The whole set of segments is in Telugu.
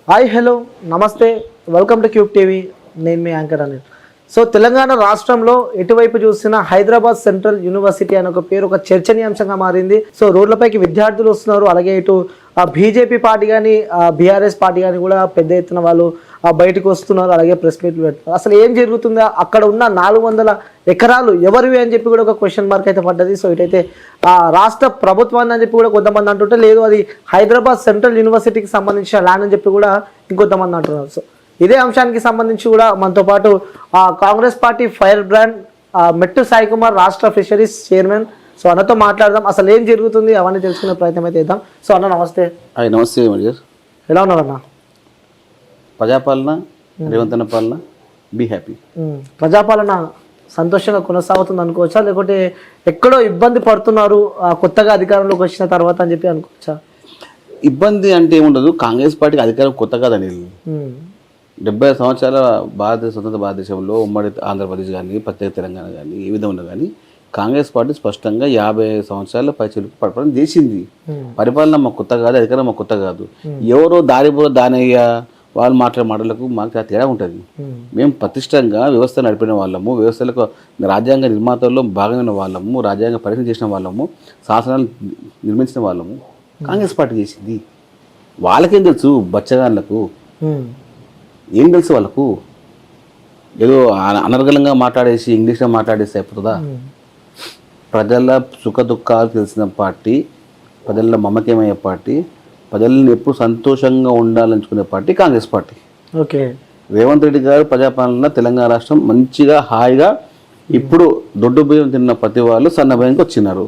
హాయ్ హలో నమస్తే వెల్కమ్ టు క్యూబ్ టీవీ. నేను మీ యాంకర్ అనిల్. సో తెలంగాణ రాష్ట్రంలో ఎటువైపు చూసినా హైదరాబాద్ సెంట్రల్ యూనివర్సిటీ అనే ఒక పేరు ఒక చర్చనీయాంశంగా మారింది. సో రోడ్లపైకి విద్యార్థులు వస్తున్నారు, అలాగే ఇటు బీజేపీ పార్టీ కానీ బీఆర్ఎస్ పార్టీ కానీ కూడా పెద్ద ఎత్తున వాళ్ళు బయటకు వస్తున్నారు, అలాగే ప్రెస్ మీట్లు పెడుతున్నారు. అసలు ఏం జరుగుతుందో, అక్కడ ఉన్న 400 ఎకరాలు ఎవరివి అని చెప్పి కూడా ఒక క్వశ్చన్ మార్క్ అయితే పడ్డది. సో ఇటైతే రాష్ట్ర ప్రభుత్వాన్ని అని చెప్పి కూడా కొంతమంది అంటుంటే, లేదు అది హైదరాబాద్ సెంట్రల్ యూనివర్సిటీకి సంబంధించిన ల్యాండ్ అని చెప్పి కూడా ఇంకొంతమంది అంటున్నారు. సో ఇదే అంశానికి సంబంధించి కూడా మనతో పాటు కాంగ్రెస్ పార్టీ ఫైర్ బ్రాండ్ మెట్టు సాయి కుమార్ రాష్ట్ర ఫిషరీస్ చైర్మన్, సో అన్నతో మాట్లాడదాం. అసలు ఏం జరుగుతుంది అవన్నీ తెలుసుకునే ప్రయత్నం అయితే చేద్దాం. సో అన్న నమస్తే. నమస్తే మరిగారు, ఎలా ఉన్నారన్న? ప్రజాపాలన రేవంత్ అన్న పాలన బీ హ్యాపీ. ప్రజాపాలన సంతోషంగా కొనసాగుతుంది అనుకోవచ్చా, లేకపోతే ఎక్కడో ఇబ్బంది పడుతున్నారు కొత్తగా అధికారంలోకి వచ్చిన తర్వాత అని చెప్పి అనుకోవచ్చా? ఇబ్బంది అంటే ఏముండదు, కాంగ్రెస్ పార్టీకి అధికారం కొత్త కాదని 70 సంవత్సరాల స్వతంత్ర భారతదేశంలో ఉమ్మడి ఆంధ్రప్రదేశ్ కానీ ప్రత్యేక తెలంగాణ కానీ ఏ విధంగా కానీ కాంగ్రెస్ పార్టీ స్పష్టంగా 50 సంవత్సరాల పైచలకు పరిపాలన చేసింది. పరిపాలన మాకు కొత్త కాదు, అధికారం మాకు కొత్త కాదు. ఎవరో దారిపో దానయ్య వాళ్ళు మాట్లాడే మాటలకు మాకు తేడా ఉంటుంది. మేము ప్రతిష్టంగా వ్యవస్థ నడిపిన వాళ్ళము, వ్యవస్థలకు రాజ్యాంగ నిర్మాతల్లో భాగమైన వాళ్ళము, రాజ్యాంగ పరిశీలన చేసిన వాళ్ళము, శాసనాలు నిర్మించిన వాళ్ళము. కాంగ్రెస్ పార్టీ చేసింది. వాళ్ళకేం తెలుసు? బచ్చగాళ్ళకు ఏం తెలుసు? వాళ్ళకు ఏదో అనర్గళంగా మాట్లాడేసి ఇంగ్లీష్లో మాట్లాడేసి అయిపోతుందా? ప్రజల సుఖ దుఃఖాలు తెలిసిన పార్టీ, ప్రజల మమకేమయ్యే పార్టీ, ప్రజలను ఎప్పుడు సంతోషంగా ఉండాలనుకునే party Congress party. Okay, Revanth Reddy గారు ప్రజాపాలన తెలంగాణ రాష్ట్రం మంచిగా హాయిగా ఇప్పుడు దొడ్డు బియ్యం తిన్న ప్రతి వాళ్ళు సన్న బియ్యంకి వచ్చినారు.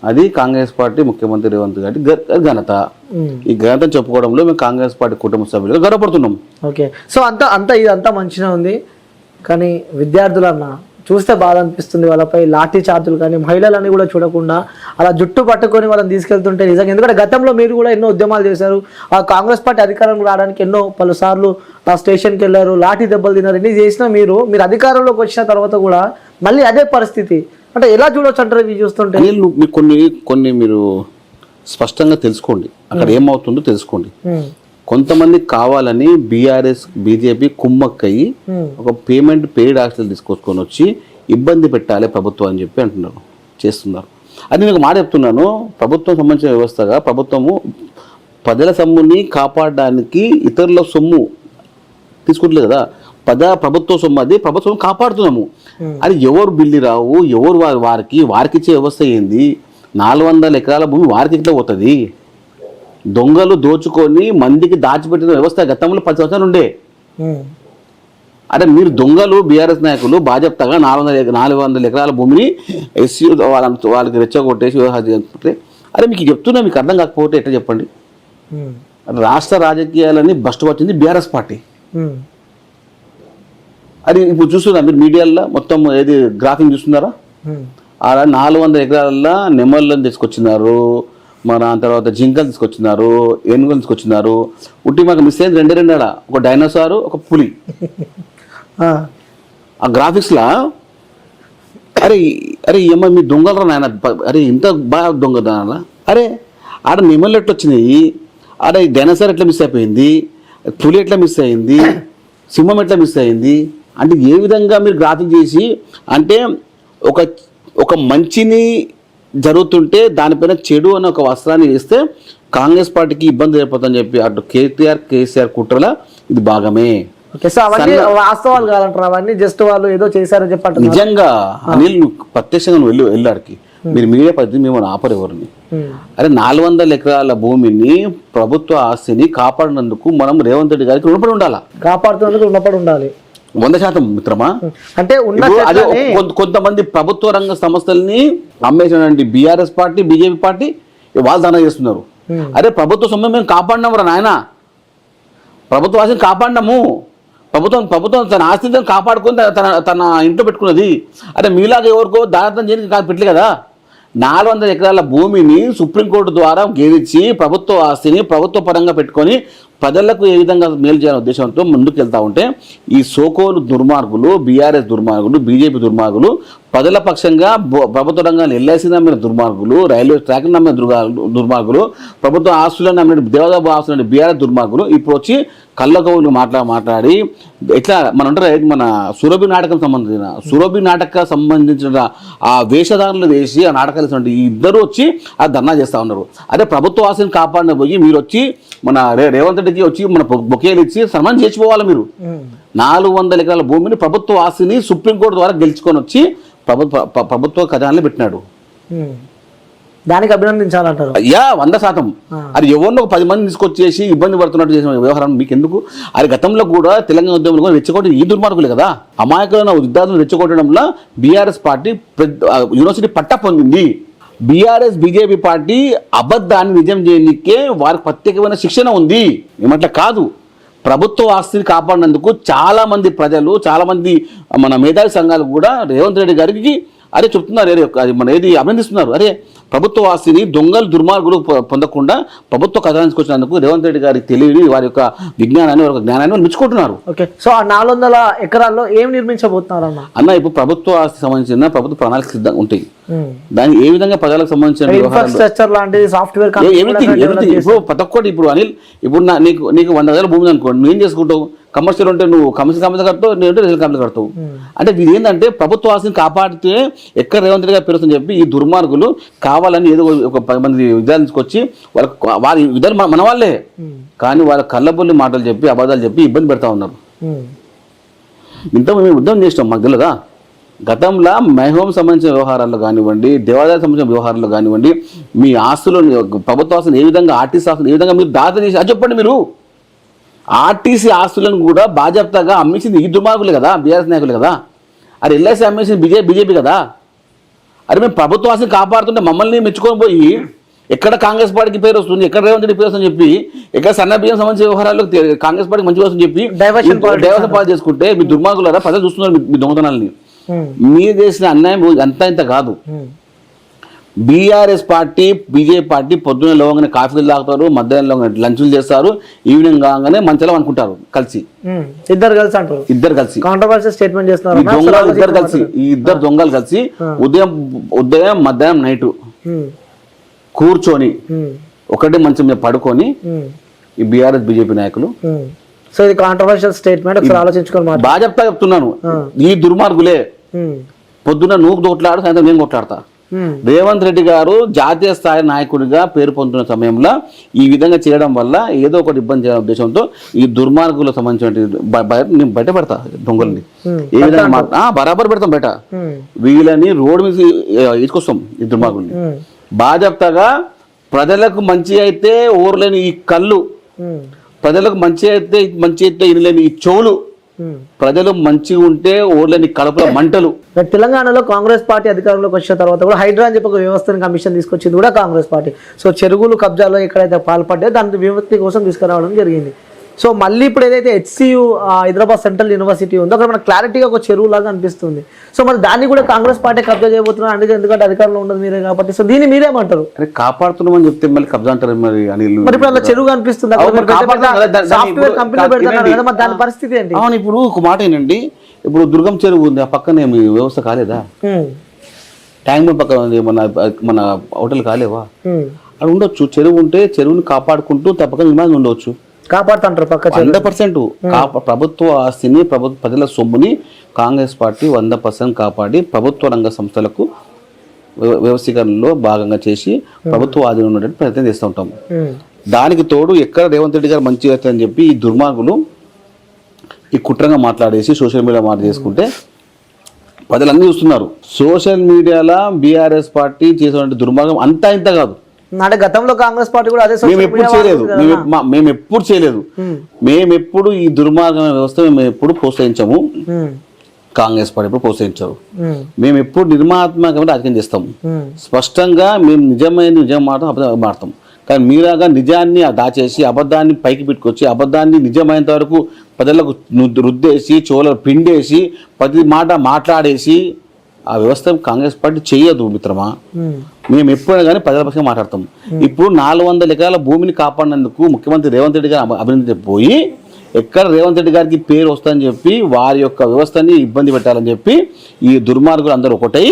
అది కాంగ్రెస్ పార్టీ ముఖ్యమంత్రి రేవంత్ గారి ఘనత. ఈ ఘనత చెప్పుకోవడంలో మేము కాంగ్రెస్ పార్టీ కుటుంబ సభ్యులుగా గర్వపడుతున్నాం. ఓకే, సో ఇదంతా మంచిగా ఉంది, కానీ విద్యార్థులన్న చూస్తే బాధ అనిపిస్తుంది. వాళ్ళపై లాఠీ చార్జులు కానీ మహిళలని కూడా చూడకుండా అలా జుట్టు పట్టుకొని వాళ్ళని తీసుకెళ్తుంటే నిజంగా, ఎందుకంటే గతంలో మీరు కూడా ఎన్నో ఉద్యమాలు చేశారు. ఆ కాంగ్రెస్ పార్టీ అధికారంలో రావడానికి పలుసార్లు ఆ స్టేషన్కి వెళ్ళారు, లాఠీ దెబ్బలు తిన్నారు, ఎన్ని చేసినా మీరు అధికారంలోకి వచ్చిన తర్వాత కూడా మళ్ళీ అదే పరిస్థితి. అంటే ఎలా చూడొచ్చు అంటారు ఇవి చూస్తుంటే? కొన్ని మీరు స్పష్టంగా తెలుసుకోండి, అక్కడ ఏమవుతుందో తెలుసుకోండి. కొంతమంది కావాలని బీఆర్ఎస్ బీజేపీ కుమ్మక్కయి ఒక పెయిడ్ హాస్టల్ తీసుకొచ్చుకొని వచ్చి ఇబ్బంది పెట్టాలి ప్రభుత్వం అని చెప్పి అంటున్నారు, చేస్తున్నారు. అది నేను ఒక మాట చెప్తున్నాను. ప్రభుత్వం సంబంధించిన వ్యవస్థగా ప్రభుత్వము ప్రజల సొమ్ముని కాపాడడానికి ఇతరుల సొమ్ము తీసుకుంటలేదు కదా. ప్రభుత్వ సొమ్ము, అది ప్రభుత్వం కాపాడుతున్నాము. అది ఎవరు బిల్లు రావు, ఎవరు వారికిచ్చే వ్యవస్థ ఏంది? 400 ఎకరాల భూమి వారికి ఇట్లా పోతుంది. దొంగలు దోచుకొని మందికి దాచిపెట్టిన వ్యవస్థ గతంలో 10 సంవత్సరాలు ఉండే. అరే మీరు దొంగలు, బీఆర్ఎస్ నాయకులు బాజప్తాగా 400 ఎకరాల భూమిని ఎస్సీ వాళ్ళకి రెచ్చగొట్టేసి వ్యవహారం చేసుకుంటే, అరే మీకు చెప్తున్నా, మీకు అర్థం కాకపోతే ఎట్లా చెప్పండి? రాష్ట్ర రాజకీయాలని బస్టు వచ్చింది బీఆర్ఎస్ పార్టీ. అది ఇప్పుడు చూస్తున్నా మీరు మీడియాలో మొత్తం ఏది గ్రాఫింగ్ చూస్తున్నారా? అలా 400 ఎకరాల నెమళ్ళని తీసుకొచ్చినారు, మన తర్వాత జింకలు తీసుకొచ్చినారు, ఏనుగులు తీసుకొచ్చినారు. ఉట్టి మాకు మిస్ అయింది 2 ఒక డైనోసారు, ఒక పులి. ఆ గ్రాఫిక్స్లా అరే అరే ఏమో మీ దొంగలరా నాయన, అరే ఇంత బాగా దొంగ. అరే ఆడ నెమళ్ళు ఎట్లా వచ్చినాయి, ఆడ డైనోసార్ ఎట్లా మిస్ అయిపోయింది, పులి ఎట్లా మిస్ అయింది, సింహం ఎట్లా మిస్ అయింది అంటే ఏ విధంగా మీరు గ్రాఫిక్ చేసి, అంటే ఒక మంచిని జరుగుతుంటే దానిపైన చెడు అనే ఒక వస్త్రాన్ని వేస్తే కాంగ్రెస్ పార్టీకి ఇబ్బంది అయిపోతుందని చెప్పి అటు కేసీఆర్ కుట్రల ఇది భాగమే. వాస్తవాలు కాదంటారు అవన్నీ, జస్ట్ వాళ్ళు ఏదో చేశారని చెప్పండి. నిజంగా అనిల్ ప్రత్యక్షంగా నువ్వు వెళ్ళాడికి మీరు మీడియా పద్ధతి మేము ఆపరు ఎవరిని. అరే 400 ఎకరాల భూమిని, ప్రభుత్వ ఆస్తిని కాపాడినందుకు మనం రేవంత్ రెడ్డి గారికి రుణపడి ఉండాలా, కాపాడుతున్నందుకు రుణపడి ఉండాలి. 100% మిత్రమా. అంటే కొంతమంది ప్రభుత్వ రంగ సంస్థల్ని అమ్మేసినటువంటి బీఆర్ఎస్ పార్టీ బీజేపీ పార్టీ వాళ్ళు దండ చేస్తున్నారు. అరే ప్రభుత్వ సొమ్ము మేము కాపాడినాము రా నాయన, ప్రభుత్వ ఆస్తిని కాపాడినాము. ప్రభుత్వం తన ఆస్తిని కాపాడుకొని తన ఇంట్లో పెట్టుకున్నది. అరే మీలాగా ఎవరికో దాదాపు చేయడానికి కాదు పెట్టలే కదా. 400 ఎకరాల భూమిని సుప్రీంకోర్టు ద్వారా గెలిచి ప్రభుత్వ ఆస్తిని ప్రభుత్వ పరంగా పెట్టుకొని ప్రజలకు ఏ విధంగా మేలు చేయాలనే ఉద్దేశంతో ముందుకు వెళ్తా ఉంటే ఈ సోకోలు దుర్మార్గులు, బీఆర్ఎస్ దుర్మార్గులు, బీజేపీ దుర్మార్గులు, ప్రజల పక్షంగా ప్రభుత్వ రంగాన్ని ఎల్ఐసి నమ్మిన దుర్మార్గులు, రైల్వే ట్రాక్ నమ్మిన దుర్మార్గులు, ప్రభుత్వ ఆస్తులను నమ్మిన దేవదాబు ఆస్తులు బీఆర్ఎస్ దుర్మార్గులు ఇప్పుడు వచ్చి కళ్ళకవులు మాట్లాడి ఎట్లా మన సురభి నాటకం సంబంధించిన ఆ వేషధారులు వేసి ఆ నాటకాలు ఈ ఇద్దరు వచ్చి ఆ ధర్నా చేస్తూ ఉన్నారు. అదే ప్రభుత్వ ఆస్తిని కాపాడిన పోయి మీరు వచ్చి మన రేవంత్ రెడ్డికి వచ్చి మన బొకేలు ఇచ్చి సన్మానం చేసిపోవాలి. మీరు 400 ఎకరాల భూమిని ప్రభుత్వ ఆస్తిని సుప్రీంకోర్టు ద్వారా గెలుచుకొని వచ్చి ప్రభుత్వ ఖజానాలో పెట్టినాడు. దానికి అభినందించాలంటారు. అయ్యా 100%. అది ఎవరినో 10 మంది తీసుకొచ్చేసి ఇబ్బంది పడుతున్నట్టు చేసిన వ్యవహారం మీకు ఎందుకు? అది గతంలో కూడా తెలంగాణ ఉద్యమంలో కూడా రెచ్చగొట్టి ఈ దుర్మార్గులే కదా. అమాయకులైన విద్యార్థులు రెచ్చగొట్టడంలో బీఆర్ఎస్ పార్టీ యూనివర్సిటీ పట్టా పొందింది. బీఆర్ఎస్ బీజేపీ పార్టీ అబద్ధాన్ని నిజం చేయడానికే వారికి ప్రత్యేకమైన శిక్షణ ఉంది. ఏమట్లా కాదు. ప్రభుత్వ ఆస్తిని కాపాడినందుకు చాలా మంది ప్రజలు, చాలా మంది మన మేధావి సంఘాలు కూడా రేవంత్ రెడ్డి గారికి అరే చెప్తున్నారు, అది మన ఏది అభినందిస్తున్నారు. అరే ప్రభుత్వ ఆస్తిని దొంగలు దుర్మార్గులు పొందకుండా ప్రభుత్వ ఖజానానికి వచ్చినందుకు రేవంత్ రెడ్డి గారికి తెలియని వారి యొక్క విజ్ఞానాన్ని, వారి యొక్క జ్ఞానాన్ని మెచ్చుకుంటున్నారు. ఓకే, సో ఆ 400 ఎకరాల్లో ఏం నిర్మించబోతున్నారు అన్న? ఇప్పుడు ప్రభుత్వ ఆస్తి సంబంధించిన ప్రభుత్వ ప్రణాళిక సిద్ధంగా ఉంటాయి. దాన్ని ఏ విధంగా ప్రజలకు సంబంధించిన ఇన్ఫ్రాస్ట్రక్చర్ లాంటిది, సాఫ్ట్వేర్, ఎవ్రీథింగ్. ఇప్పుడు ప్రతి ఒక్కటి ఇప్పుడు అనిల్, ఇప్పుడు నీకు 100 గజాల భూమి అనుకోండి, నువ్వు ఏం చేసుకుంటావు? కమర్షియల్ ఉంటే నువ్వు కమర్షియల్ కంపెనీ కడతావు, నేను రియల్ కంపెనీ కడతావు. అంటే ఇది ఏంటంటే ప్రభుత్వ ఆస్తిని కాపాడితే ఎక్కడ రేవంత్ రెడ్డి గారు పెరుగుతుందని చెప్పి ఈ దుర్మార్గులు కావాలని ఏదో ఒక 10 మంది విద్యార్థులు తీసుకొచ్చి వారి విద్యార్థులు మన వాళ్ళే, కానీ వాళ్ళ కళ్ళబొల్లి మాటలు చెప్పి అబద్ధాలు చెప్పి ఇబ్బంది పెడతా ఉన్నారు. ఇంత మేము ఉద్యమం చేసినాం, మాకు తెలియదా? గతంలో మైహోం సంబంధించిన వ్యవహారాల్లో కానివ్వండి, దేవాదాయ సంబంధించిన వ్యవహారాల్లో కానివ్వండి, మీ ఆస్తులను, ప్రభుత్వ ఆస్తులు ఏ విధంగా, ఆర్టీసీ ఆస్తులు ఏ విధంగా మీరు దాత చేసి అది చెప్పండి. మీరు ఆర్టీసీ ఆస్తులను కూడా బాధ్యతగా అమ్మేసింది ఈ దుర్మార్గులే కదా, బీఆర్ఎస్ నాయకులు కదా. అది ఎల్ఐసి అమ్మేసింది బీజేపీ కదా. అది మేము ప్రభుత్వ ఆస్తిని కాపాడుతుంటే మమ్మల్ని మెచ్చుకొని పోయి ఎక్కడ కాంగ్రెస్ పార్టీకి పేరు వస్తుంది, ఎక్కడ రేవంత్ రెడ్డి పేరు వస్తుందని చెప్పి, ఎక్కడ సన్న బియ్యం సంబంధించిన వ్యవహారాల్లో కాంగ్రెస్ పార్టీకి మంచిగా వస్తుందని చెప్పి డైవర్షన్ పాలు చేసుకుంటే మీ దుర్మార్గులారా ప్రజలు చూస్తున్నారు మీ దొంగతనాలని. మీరు చేసిన అన్యాయం అంతా ఇంత కాదు. బీఆర్ఎస్ పార్టీ, బీజేపీ పార్టీ పొద్దున్న లేవగానే కాఫీలు తాగుతారు, మధ్యాహ్నం లంచ్లు చేస్తారు, ఈవినింగ్ కాగానే మంచిగా అనుకుంటారు కలిసి, ఇద్దరు కలిసి అంటారు, ఇద్దరు కలిసి కాంట్రవర్షియల్ స్టేట్మెంట్ చేస్తున్నారు. ఈ ఇద్దరు దొంగలు కలిసి ఉదయం మధ్యాహ్నం నైట్ కూర్చొని ఒకటి మంచం మీద పడుకొని ఈ బీఆర్ఎస్ బీజేపీ నాయకులు. సో ఇది కాంట్రవర్షియల్ స్టేట్మెంట్, ఒకసారి ఆలోచించుకోవాలి. బాగా చెప్తున్నాను, ఈ దుర్మార్గులే పొద్దున్న నువ్వు కొట్లాడు, సాయంత్రం నేను కొట్లాడతా. రేవంత్ రెడ్డి గారు జాతీయ స్థాయి నాయకుడిగా పేరు పొందుతున్న సమయంలో ఈ విధంగా చేయడం వల్ల ఏదో ఒకటి ఇబ్బంది చేయాలనే ఉద్దేశంతో ఈ దుర్మార్గులకు సంబంధించిన బయట పెడతా దొంగల్ని. ఏ విధంగా బరాబర్ పెడతాం బయట, వీళ్ళని రోడ్డు మీద తీసుకొస్తాం. ఈ దుర్మార్గుల్ని బాధ్యతగా ప్రజలకు మంచి అయితే ఊర్లేని ఈ కళ్ళు, ప్రజలకు మంచి అయితే ఇనలేని ఈ చెవులు, ప్రజలు మంచిగా ఉంటే ఊర్లేని కడుపుల మంటలు. తెలంగాణలో కాంగ్రెస్ పార్టీ అధికారంలోకి వచ్చిన తర్వాత కూడా హైడ్రా అని చెప్పి ఒక వ్యవస్థను కమిషన్ తీసుకొచ్చింది కూడా కాంగ్రెస్ పార్టీ. సో చెరువులు కబ్జాలో ఎక్కడైతే పాల్పడ్డాయో దాని విముక్తి కోసం తీసుకురావడం జరిగింది. సో మళ్ళీ ఇప్పుడు ఏదైతే HCU హైదరాబాద్ సెంట్రల్ యూనివర్సిటీ ఉందో అక్కడ మనకు క్లారిటీగా ఒక చెరువు లాగా అనిపిస్తుంది. సో మరి దాన్ని కూడా కాంగ్రెస్ పార్టీ కబ్జా చేయబోతున్నారు అంటే, ఎందుకంటే అధికారంలో ఉండదు మీరే కాబట్టి. సో దీన్ని మీరేమంటారు? కాపాడుతున్నామని చెప్తే మళ్ళీ కబ్జా అంటారు. మరి ఇప్పుడు అలా చెరువు అనిపిస్తుంది, సాఫ్ట్వేర్ కంపెనీ పెడతారు కదా, మరి దాని పరిస్థితి ఏంటి? అవును, ఇప్పుడు ఒక మాట ఏంటండి, ఇప్పుడు దుర్గం చెరువు ఉంది, ఆ పక్కనే మీ వ్యవస్థ కాలేదా? ట్యాంక్ బండ్ పక్కన మన హోటల్ కాలేవా? అది ఉండొచ్చు. చెరువు ఉంటే చెరువుని కాపాడుకుంటూ తప్పక విమానం ఉండవచ్చు, కాపాడుతుంటారు పక్క 100%. ప్రభుత్వ ఆస్తిని, ప్రజల సొమ్ముని కాంగ్రెస్ పార్టీ 100% కాపాడి ప్రభుత్వ రంగ సంస్థలకు వ్యవస్థీకరణలో భాగంగా చేసి ప్రభుత్వ ఆధీనంలో ఉండేటువంటి ప్రయత్నం చేస్తూ ఉంటాం. దానికి తోడు ఎక్కడ రేవంత్ రెడ్డి గారు మంచిగా అవుతుందని చెప్పి ఈ దుర్మార్గులు ఈ కుట్రంగా మాట్లాడేసి సోషల్ మీడియా మాట చేసుకుంటే ప్రజలన్నీ చూస్తున్నారు. సోషల్ మీడియాలో బీఆర్ఎస్ పార్టీ చేసినటువంటి దుర్మార్గం అంతా ఇంత కాదు. అంటే గతంలో కాంగ్రెస్ పార్టీ కూడా అదే మేము ఎప్పుడు చేయలేదు. మేము ఎప్పుడు ఈ దుర్మార్గమైన వ్యవస్థ మేము ఎప్పుడు ప్రోత్సహించాము, కాంగ్రెస్ పార్టీ ఎప్పుడు ప్రోత్సహించారు. మేము ఎప్పుడు నిర్మాణాత్మకమైన రాజకీయం చేస్తాము. స్పష్టంగా మేము నిజం మాడతాం. కానీ మీరాగా నిజాన్ని దాచేసి అబద్ధాన్ని పైకి పెట్టుకొచ్చి అబద్ధాన్ని నిజమైనంత వరకు ప్రజలకు రుద్దేసి చోళ పిండేసి ప్రతి మాట మాట్లాడేసి ఆ వ్యవస్థ కాంగ్రెస్ పార్టీ చేయదు మిత్రమా. మేము ఎప్పుడైనా కానీ ప్రజల పక్షంగా మాట్లాడతాం. ఇప్పుడు 400 ఎకరాల భూమిని కాపాడినందుకు ముఖ్యమంత్రి రేవంత్ రెడ్డి గారు అభినందించబోయి ఎక్కడ రేవంత్ రెడ్డి గారికి పేరు వస్తుందని చెప్పి వారి యొక్క వ్యవస్థని ఇబ్బంది పెట్టాలని చెప్పి ఈ దుర్మార్గులు అందరూ ఒకటై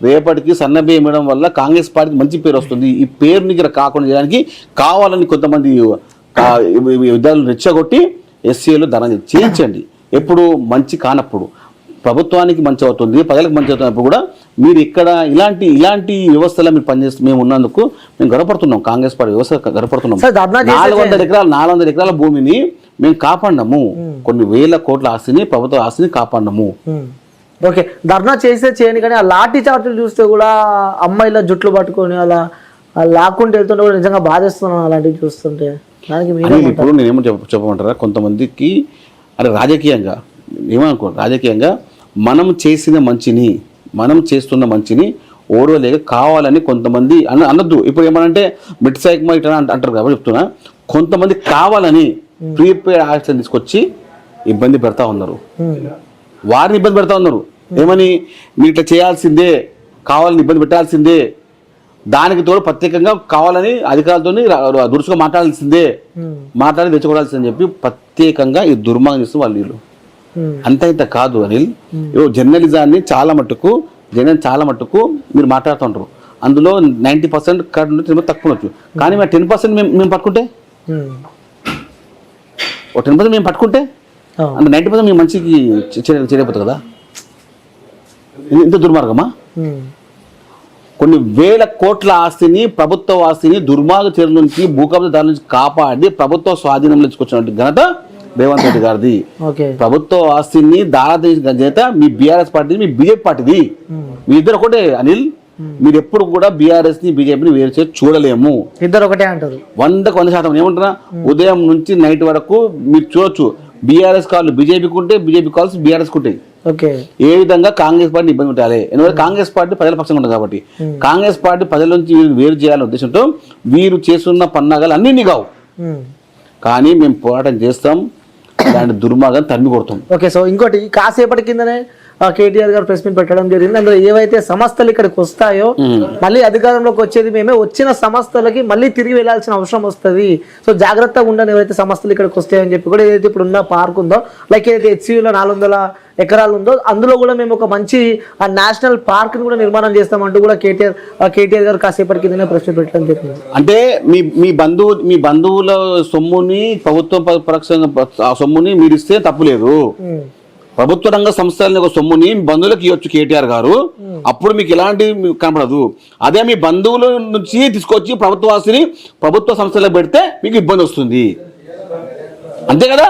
రేపటికి సన్నబియ్యం ఇవ్వడం వల్ల కాంగ్రెస్ పార్టీకి మంచి పేరు వస్తుంది. ఈ పేరుని ఇక్కడ కాకుండా చేయడానికి కావాలని కొంతమంది విద్యార్థులు రెచ్చగొట్టి ఎస్సీలు ధర చేయించండి. ఎప్పుడు మంచి కానప్పుడు ప్రభుత్వానికి మంచి అవుతుంది, ప్రజలకు మంచి అవుతున్నప్పుడు కూడా మీరు ఇక్కడ ఇలాంటి వ్యవస్థలో మీరు పనిచేస్తూ మేము ఉన్నందుకు మేము గర్వపడుతున్నాం. కాంగ్రెస్ పార్టీ వ్యవస్థ గర్వపడుతున్నాం. 400 ఎకరాల భూమిని మేము కాపాడినాము. కొన్ని వేల కోట్ల ఆస్తిని, ప్రభుత్వ ఆస్తిని కాపాడినాము. ఓకే, ధర్నా చేస్తే చేయని కానీ ఆ లాఠీ చార్జీలు చూస్తే కూడా అమ్మాయిల జుట్లు పట్టుకొని అలా లాక్కుంటూ వెళ్తుంటే కూడా నిజంగా బాధేస్తున్నాను అలాంటివి చూస్తుంటే. దానికి ఇప్పుడు నేనేమో చెప్పమంటారా, కొంతమందికి అంటే రాజకీయంగా రాజకీయంగా మనం చేస్తున్న మంచిని ఓర్వలేక కావాలని కొంతమంది అనొద్దు. ఇప్పుడు ఏమనంటే మిడ్ సైక్మా ఇట్లా అంటారు కాబట్టి చెప్తున్నా, కొంతమంది కావాలని ప్రీపెయిడ్ ఆక్సిజన్ తీసుకొచ్చి ఇబ్బంది పెడతా ఉన్నారు, వారిని ఇబ్బంది పెడతా ఉన్నారు. ఏమని మీరు ఇట్లా చేయాల్సిందే, కావాలని ఇబ్బంది పెట్టాల్సిందే, దానికి తోడు ప్రత్యేకంగా కావాలని అధికారులతో దురుసుగా మాట్లాడి తెచ్చుకోవాల్సిందని చెప్పి ప్రత్యేకంగా ఈ దుర్మార్గం చేస్తూ వాళ్ళు అంత ఇంత కాదు అనిల్. జర్నలిజాన్ని చాలా మట్టుకు మీరు మాట్లాడుతుంటారు. అందులో 90% కరెక్ట్ తక్కువ ఉండొచ్చు, కానీ మేము 10% మేము పట్టుకుంటే 10% మేము పట్టుకుంటే అంటే 90% మేము మంచికి చేయలేకపోతుంది కదా. ఇంత దుర్మార్గమా? కొన్ని వేల కోట్ల ఆస్తిని, ప్రభుత్వ ఆస్తిని దుర్మార్గ చర్యల నుంచి, భూకబ్జాదారుల నుంచి కాపాడి ప్రభుత్వ స్వాధీనంలో తీసుకొచ్చినటువంటి ఘనత రేవంత్ రెడ్డి గారిది. ప్రభుత్వ ఆస్తిని దారాదీసిన చేత మీ బీఆర్ఎస్ పార్టీ, మీ బీజేపీ పార్టీది. మీ ఇద్దరు ఒకటే అనిల్. మీరు ఎప్పుడు కూడా బీఆర్ఎస్ ని బీజేపీని వేరు చేసి చూడలేము. ఇద్దరు ఒకటే అంటారు. 100% ఏమంటున్నా, ఉదయం నుంచి నైట్ వరకు మీరు చూడొచ్చు. బీఆర్ఎస్ కాళ్ళు బీజేపీకి ఉంటే, బీజేపీ కాల్స్ బీఆర్ఎస్కి ఉంటాయి. ఏ విధంగా కాంగ్రెస్ పార్టీ ఇబ్బంది పెట్టాలి, ఎందుకంటే కాంగ్రెస్ పార్టీ ప్రజల పక్షంగా ఉంటుంది కాబట్టి. కాంగ్రెస్ పార్టీ ప్రజల నుంచి వేరు చేయాలనే ఉద్దేశంతో వీరు చేస్తున్న పన్నాగాలు అన్ని కావు, కానీ మేము పోరాటం చేస్తాం, దాని దుర్మార్గం తరిమి కొడతాం. ఓకే, సో ఇంకోటి కాసేపటి కిందనే కేటీఆర్ గారు ప్రెస్ మీట్ పెట్టడం జరిగింది. అందులో ఏవైతే సంస్థలు ఇక్కడికి వస్తాయో మళ్ళీ అధికారంలోకి వచ్చేది మేమే, వచ్చిన సంస్థలకి మళ్ళీ తిరిగి వెళ్లాల్సిన అవసరం వస్తుంది, సో జాగ్రత్తగా ఉండని ఏవైతే సంస్థలు ఇక్కడికి వస్తాయని చెప్పి కూడా, ఏదైతే ఇప్పుడు ఉన్న పార్క్ ఉందో, లైక్ ఏదైతే హెచ్సియూలో 400 ఎకరాలు ఉందో అందులో కూడా మేము ఒక మంచి నేషనల్ పార్క్ ని కూడా నిర్మాణం చేస్తామంటూ కూడా కేటీఆర్ గారు కాసేపటి కిందనే ప్రెస్ మీట్ పెట్టడం జరిగింది. అంటే మీ బంధువుల సొమ్ముని, ప్రభుత్వం పరోక్షంగా సొమ్ముని మీరు ఇస్తే తప్పులేదు. ప్రభుత్వ రంగ సంస్థలని ఒక సొమ్ముని బంధువులకు ఇవ్వచ్చు కేటీఆర్ గారు, అప్పుడు మీకు ఎలాంటి కనపడదు. అదే మీ బంధువుల నుంచి తీసుకొచ్చి ప్రభుత్వ ఆస్తిని ప్రభుత్వ సంస్థలకు పెడితే మీకు ఇబ్బంది వస్తుంది, అంతే కదా.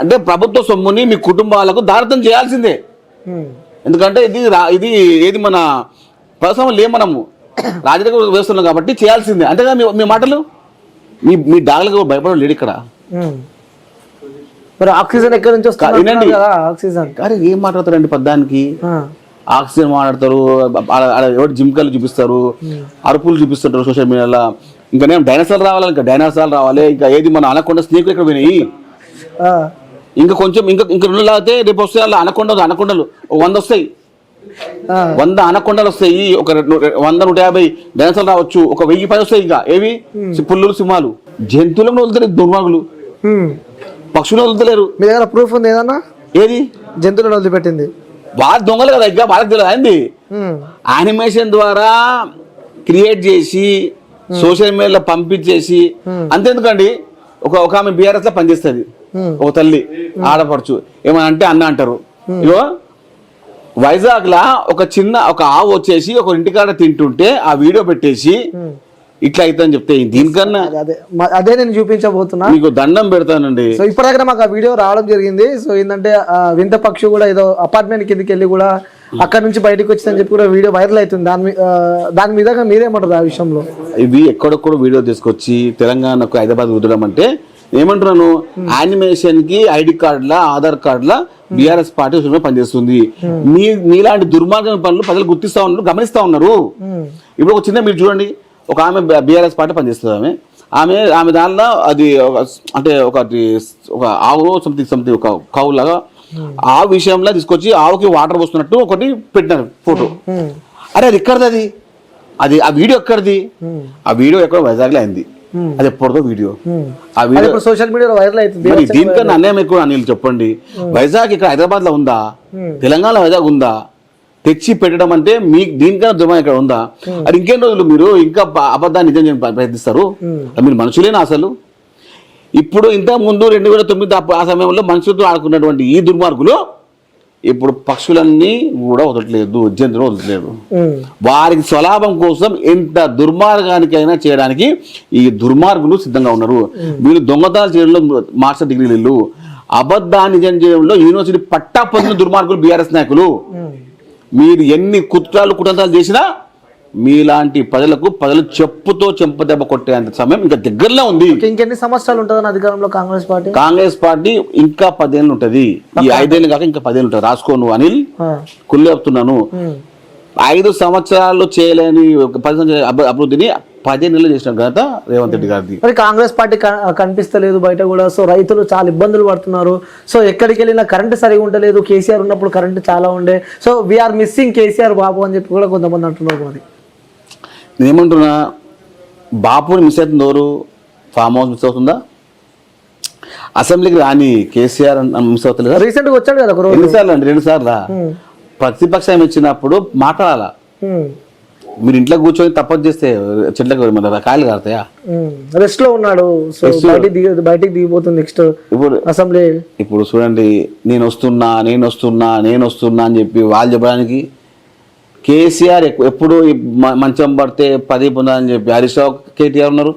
అంటే ప్రభుత్వ సొమ్ముని మీ కుటుంబాలకు దారితం చేయాల్సిందే, ఎందుకంటే ఇది ఏది మన ప్రస్తుతం మనము రాజకీయ వేస్తున్నాం కాబట్టి చేయాల్సిందే, అంతేగా. మీ మాటలు మీ డాగులకు భయపడడం లేడు ఇక్కడ. మరి ఆక్సిజన్ ఎక్కడి నుంచి వస్తుంది? ఆక్సిజన్ అరే ఏం మాట్లాడతారండి పద్దానికి? ఆక్సిజన్ మాట్లాడతారు, ఎవరు జిమ్కలు చూపిస్తారు, అరుపులు చూపిస్తుంటారు సోషల్ మీడియాలో. ఇంకా నేను డైనోసార్లు రావాలి, ఇంకా ఏది మన అనకొండ స్నేకులు ఎక్కడ పోయినాయి, ఇంకా కొంచెం ఇంకా 2 లాగితే రేపు వస్తాయి. అలా అనకొండలు 100 వస్తాయి, 100 అనకొండలు వస్తాయి, ఒక 100-150 డైనోసార్లు రావచ్చు, ఒక 1000 వస్తాయి. ఇంకా ఏవి పుల్లులు, సింహాలు, జంతువులను వదులుతారు దుర్మార్గులు, పక్షులు వదులుతలేరు. మీ దగ్గర ప్రూఫ్ ఉంది ఏదన్నా? ఏది జంతువులను వదిలిపెట్టింది? వాళ్ళ దొంగలు కదా, ఇంకా వాళ్ళకి తెలియదు అండి. యానిమేషన్ ద్వారా క్రియేట్ చేసి సోషల్ మీడియాలో పంపించేసి అంతేందుకండి. ఒక ఆమె బీఆర్ఎస్ లో పనిచేస్తుంది, ఒక తల్లి ఆడపడుచు, ఏమని అంటే అన్న అంటారు. ఇగో వైజాగ్ లా ఒక ఆవు వచ్చేసి ఒక ఇంటికాడ తింటుంటే ఆ వీడియో పెట్టేసి ఇట్లా అవుతుందని చెప్తే, దీనికన్నా అదే నేను చూపించబోతున్నా, మీకు దండం పెడతానండి. సో ఇప్పటిదాకా మాకు ఆ వీడియో రావడం జరిగింది. సో ఏంటంటే వింత పక్షి కూడా ఏదో అపార్ట్మెంట్ కిందకి వెళ్ళి కూడా అక్కడ నుంచి బయటకు వచ్చిందని చెప్పి కూడా వీడియో వైరల్ అవుతుంది. దాని మీద మీరేమంటారు ఆ విషయంలో? ఇవి ఎక్కడొక్కడ వీడియో తీసుకొచ్చి తెలంగాణకు హైదరాబాద్ వదలడం అంటే ఏమంటున్నాను, యానిమేషన్ కి ఐడి కార్డుల, ఆధార్ కార్డుల బీఆర్ఎస్ పార్టీ పనిచేస్తుంది. మీలాంటి దుర్మార్గమైన పనులు ప్రజలు గుర్తిస్తా ఉన్నారు, గమనిస్తా ఉన్నారు. ఇప్పుడు ఒక చిన్న మీరు చూడండి, ఒక ఆమె బీఆర్ఎస్ పార్టీ పనిచేస్తుంది. ఆమె దానిలో అది అంటే ఒక ఆవు సంథింగ్ ఒక కౌ లాగా ఆ విషయంలో తీసుకొచ్చి ఆవుకి వాటర్ పోస్తున్నట్టు ఒకటి పెట్టినారు ఫోటో. అరే అది ఎక్కడది? అది అది ఆ వీడియో ఎక్కడిది? ఆ వీడియో ఎక్కడ వైజాగ్లో అయింది. అది ఎప్పటిదో వీడియో. ఆ వీడియో సోషల్ మీడియాలో వైరల్ అవుతుంది. మరి దీనికన్నా అన్యాయం ఎక్కువ అనిల్ చెప్పండి. వైజాగ్ ఇక్కడ హైదరాబాద్ లో ఉందా? తెలంగాణ వైజాగ్ ఉందా? తెచ్చి పెట్టడం అంటే మీకు దీనికన్నా దుర్మార్గం ఇక్కడ ఉందా? అది ఇంకేం రోజులు మీరు ఇంకా అబద్ధాన్ని నిజం చేయడానికి ప్రయత్నిస్తారు? మీరు మనుషులేనా అసలు? ఇప్పుడు ఇంత ముందు 2009 ఆ సమయంలో మనుషులతో ఆడుకున్నటువంటి ఈ దుర్మార్గులు ఇప్పుడు పక్షులన్నీ కూడా వదలట్లేదు, జంతువులు వదలట్లేదు. వారికి స్వలాభం కోసం ఎంత దుర్మార్గానికైనా చేయడానికి ఈ దుర్మార్గులు సిద్ధంగా ఉన్నారు. వీళ్ళు దొంగతనాలు చేయడంలో మాస్టర్ డిగ్రీలు, అబద్ధాన్ని నిజం చేయడంలో యూనివర్సిటీ పట్టా పొందిన దుర్మార్గులు బీఆర్ఎస్ నాయకులు. మీరు ఎన్ని కుట్రలు చేసినా మీలాంటి ప్రజలు చెప్పుతో చెంపదెబ్బ కొట్టేంత సమయం ఇంకా దగ్గరలో ఉంది. ఇంకెన్ని సంవత్సరాలు ఉంటుందని అధికారంలో కాంగ్రెస్ పార్టీ? ఇంకా 10 ఏళ్ళు ఉంటది. ఈ 5 ఏళ్ళు కాక ఇంకా 10 ఏళ్ళు ఉంటుంది. రాసుకోను అనిల్, కుళ్ళు చెప్తున్నాను. 5 సంవత్సరాలు చేయలేని 10 సంవత్సరాల అభివృద్ధిని 15 నెలలు చేసిన ఘనత రేవంత్ రెడ్డి గారిది. మరి కాంగ్రెస్ పార్టీ కనిపిస్తలేదు బయట కూడా. సో రైతులు చాలా ఇబ్బందులు పడుతున్నారు. సో ఎక్కడికి వెళ్ళినా కరెంట్ సరిగా ఉండలేదు. కేసీఆర్ ఉన్నప్పుడు కరెంట్ చాలా ఉండే. సో వీఆర్ మిస్సింగ్ కేసీఆర్ బాబు అని చెప్పి కూడా కొంతమంది అంటున్నారు. మరి నేనేమంటున్నా, బాపుని మిస్ అవుతుంది ఎవరు? ఫామ్ హౌస్ మిస్ అవుతుందా? అసెంబ్లీకి రాని కేసీఆర్ మిస్ అవుతుంది. రీసెంట్ గా వచ్చాడు కదా, ఎన్నిసార్లు అండి? 2 సార్లు. ప్రతిపక్షం ఇచ్చినప్పుడు మాట్లాడాలా? మీరు ఇంట్లో కూర్చొని తప్పదు చేస్తే చెట్లకు కాయలు కారుతాయా? రెస్ట్ లో ఉన్నాడు. బయటికి దిగిపోతుంది నెక్స్ట్ అసెంబ్లీ. ఇప్పుడు చూడండి, నేను వస్తున్నా అని చెప్పి వాళ్ళు చెప్పడానికి కేసీఆర్ ఎప్పుడు మంచం పడితే 10 పొందాలని చెప్పి హరీష్ రావు, కేటీఆర్ ఉన్నారు.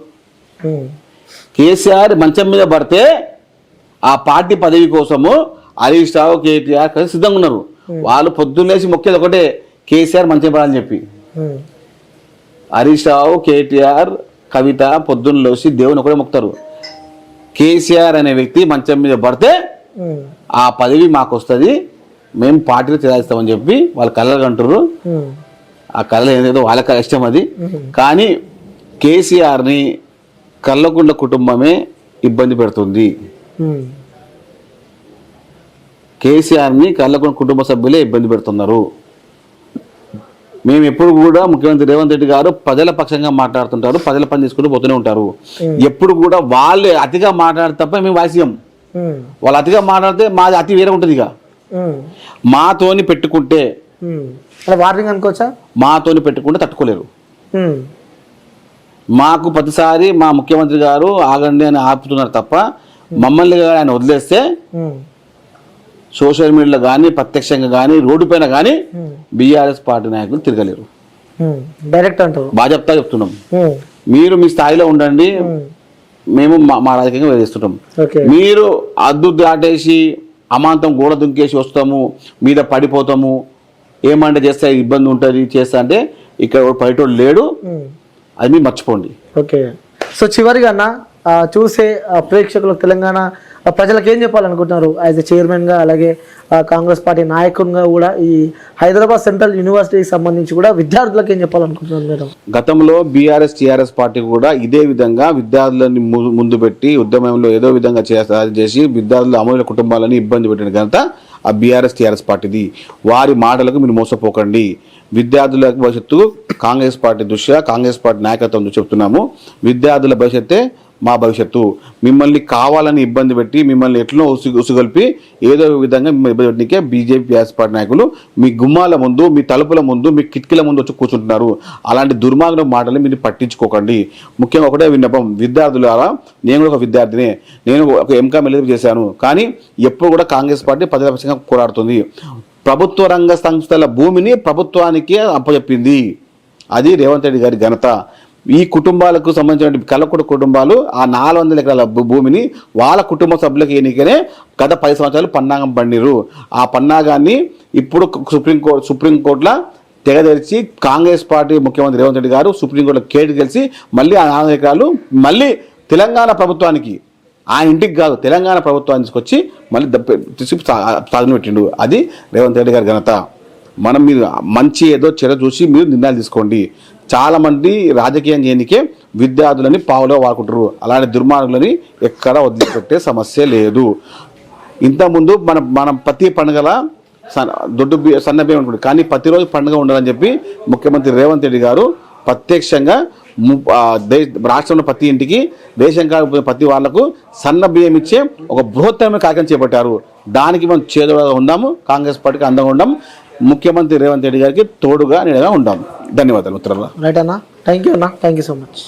కేసీఆర్ మంచం మీద పడితే ఆ పార్టీ పదవి కోసము హరీష్ రావు, కేటీఆర్ కలిసి సిద్ధంగా ఉన్నారు. వాళ్ళు పొద్దున్నేసి మొక్కేది ఒకటే, కేసీఆర్ మంచం పడాలని చెప్పి. హరీష్ రావు, కేటీఆర్, కవిత పొద్దున్న లేచి దేవుని ఒకటే మొక్కుతారు. కేసీఆర్ అనే వ్యక్తి మంచం మీద పడితే ఆ పదవి మాకు వస్తుంది, మేము పార్టీలో చేస్తామని చెప్పి వాళ్ళ కళలు అంటారు. ఆ కళలు ఏదైతే వాళ్ళకి ఇష్టం అది. కానీ కేసీఆర్ని కల్లకుండ కుటుంబమే ఇబ్బంది పెడుతుంది. కేసీఆర్ని కల్లకుండ కుటుంబ సభ్యులే ఇబ్బంది పెడుతున్నారు. మేము ఎప్పుడు కూడా ముఖ్యమంత్రి రేవంత్ రెడ్డి గారు ప్రజల పక్షంగా మాట్లాడుతుంటారు, ప్రజల పని తీసుకుంటూ పోతూనే ఉంటారు. ఎప్పుడు కూడా వాళ్ళే అతిగా మాట్లాడితే తప్ప మేము వాయిస్యం. వాళ్ళు అతిగా మాట్లాడితే మాది అతి వేరే ఉంటుంది. ఇక మాతోని పెట్టుకుంటే వార్నింగ్ అనుకోవచ్చా? మాతోని పెట్టుకుంటే తట్టుకోలేరు. మాకు ప్రతిసారి మా ముఖ్యమంత్రి గారు ఆగండి అని ఆపుతున్నారు తప్ప మమ్మల్ని ఆయన వదిలేస్తే సోషల్ మీడియాలో కానీ ప్రత్యక్షంగా కానీ రోడ్డు పైన కానీ బీఆర్ఎస్ పార్టీ నాయకులు తిరగలేరు. డైరెక్ట్ అంటారు. బాగా చెప్తున్నాం. మీరు మీ స్థాయిలో ఉండండి, మేము మా రాజకీయంగా వేధిస్తుంటాం. మీరు అద్దు దాటేసి అమాంతం గోడ దుంకేసి వస్తాము, మీద పడిపోతాము, ఏమంటే చేస్తే ఇబ్బంది ఉంటుంది చేస్తా అంటే ఇక్కడ పైటోడు లేడు. అది మీరు మర్చిపోండి. ఓకే. సో చివరిగా అన్న చూసే ప్రేక్షకులకు, తెలంగాణ ప్రజలకు ఏం చెప్పాలనుకుంటున్నారు యాజ్ ఎ చైర్మన్గా, అలాగే కాంగ్రెస్ పార్టీ నాయకునిగా కూడా ఈ హైదరాబాద్ సెంట్రల్ యూనివర్సిటీకి సంబంధించి కూడా విద్యార్థులకు ఏం చెప్పాలనుకుంటున్నారు మేడం? గతంలో బీఆర్ఎస్ టీఆర్ఎస్ పార్టీ కూడా ఇదే విధంగా విద్యార్థులని ముందు పెట్టి ఉద్యమంలో ఏదో విధంగా చేసి విద్యార్థుల అమూల్య కుటుంబాలని ఇబ్బంది పెట్టిన ఘనత ఆ బీఆర్ఎస్ టీఆర్ఎస్ పార్టీది. వారి మాటలకు మీరు మోసపోకండి. విద్యార్థుల భవిష్యత్తు కాంగ్రెస్ పార్టీ దృష్ట్యా, కాంగ్రెస్ పార్టీ నాయకత్వం చెప్తున్నాము. విద్యార్థుల భవిష్యత్తే మా భవిష్యత్తు. మిమ్మల్ని కావాలని ఇబ్బంది పెట్టి మిమ్మల్ని ఎట్లా ఉసుగొల్పి ఏదో విధంగా మిమ్మల్ని ఇబ్బంది పెట్టడానికే బీజేపీ బీఆర్ఎస్ పార్టీ నాయకులు మీ గుమ్మాల ముందు, మీ తలుపుల ముందు, మీ కిటికీల ముందు వచ్చి కూర్చుంటున్నారు. అలాంటి దుర్మార్గం మాటలు మీరు పట్టించుకోకండి. ముఖ్యంగా ఒకటే విన్నపం, విద్యార్థులారా, నేను కూడా ఒక విద్యార్థినే, నేను ఒక ఎంకామ్ ఎలిజిబుల్ చేశాను. కానీ ఎప్పుడు కూడా కాంగ్రెస్ పార్టీ ప్రజల పక్షంగా పోరాడుతుంది. ప్రభుత్వ రంగ సంస్థల భూమిని ప్రభుత్వానికి అప్పచెప్పింది. అది రేవంత్ రెడ్డి గారి ఘనత. ఈ కుటుంబాలకు సంబంధించిన కల్లకుంట కుటుంబాలు ఆ 400 ఎకరాల భూమిని వాళ్ళ కుటుంబ సభ్యులకు ఎన్నికనే గత 10 సంవత్సరాలు పన్నాగం పండిరు. ఆ పన్నాగాన్ని ఇప్పుడు సుప్రీంకోర్టులో తెగదెరిచి కాంగ్రెస్ పార్టీ ముఖ్యమంత్రి రేవంత్ రెడ్డి గారు సుప్రీంకోర్టులో కేటు గెలిచి మళ్ళీ ఆ 400 ఎకరాలు మళ్ళీ తెలంగాణ ప్రభుత్వానికి, ఆయన ఇంటికి కాదు తెలంగాణ ప్రభుత్వాన్ని తీసుకొచ్చి మళ్ళీ సాధన పెట్టిండు. అది రేవంత్ రెడ్డి గారి ఘనత. మీరు మంచి ఏదో చెడ చూసి మీరు నిర్ణయాలు తీసుకోండి. చాలామంది రాజకీయం చేయనికే విద్యార్థులని పావులో వాడుకుంటారు. అలాంటి దుర్మార్గులని ఎక్కడ వదిలిపెట్టే సమస్య లేదు. ఇంతకుముందు మనం ప్రతి పండుగల సన్న బియ్యం అనుకుంటుంది, కానీ ప్రతిరోజు పండుగ ఉండాలని చెప్పి ముఖ్యమంత్రి రేవంత్ రెడ్డి గారు ప్రత్యక్షంగా రాష్ట్రంలో ప్రతి ఇంటికి రేషన్ కార్డు ప్రతి వాళ్లకు సన్న బియ్యం ఇచ్చే ఒక బృహత్తరమైన కార్యక్రమం చేపట్టారు. దానికి మనం చేదుగా ఉందాము, కాంగ్రెస్ పార్టీకి అందంగా ఉందాం, ముఖ్యమంత్రి రేవంత్ రెడ్డి గారికి తోడుగా నీడగా ఉంటాం. ధన్యవాదాలు మిత్రులారా. రైట్ అన్న, థ్యాంక్ యూ అన్న, థ్యాంక్ యూ సో మచ్.